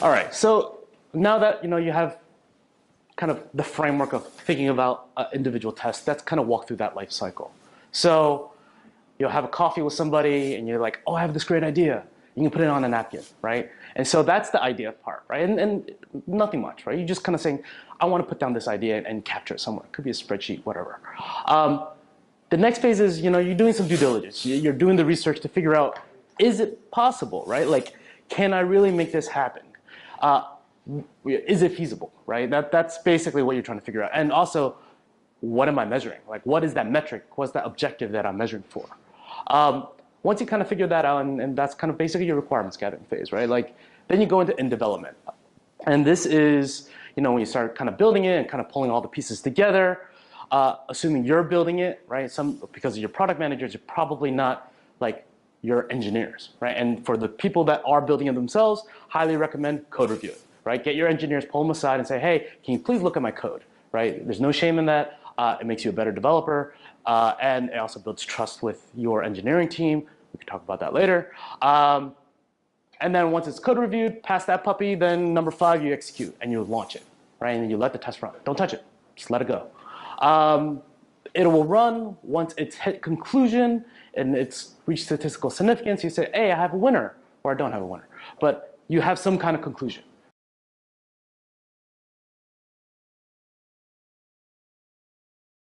All right, so now that you have kind of the framework of thinking about individual tests, let's kind of walk through that life cycle. So you'll have a coffee with somebody and you're like, oh, I have this great idea. You can put it on a napkin, right? And so that's the idea part, right? And nothing much, right? You're just kind of saying, I want to put down this idea and capture it somewhere. It could be a spreadsheet, whatever. The next phase is, you're doing some due diligence. You're doing the research to figure out, is it possible, right? Like, can I really make this happen? Is it feasible, right? That's basically what you're trying to figure out. And also, what am I measuring? Like, what is that metric? What's that objective that I'm measuring for? Once you kind of figure that out, and that's kind of basically your requirements gathering phase, right? Like, then you go into in development. And this is, when you start kind of building it and kind of pulling all the pieces together, assuming you're building it, right? Because of your product managers, you're probably not like your engineers, right? And for the people that are building it themselves, highly recommend code review, right? Get your engineers, pull them aside and say, hey, can you please look at my code, right? There's no shame in that. It makes you a better developer. And it also builds trust with your engineering team. We can talk about that later. And then once it's code reviewed, past that puppy, then number 5, you execute and you launch it, right? And then you let the test run. Don't touch it. Just let it go. It will run once it's hit conclusion and it's reached statistical significance. You say, hey, I have a winner, or I don't have a winner. But you have some kind of conclusion,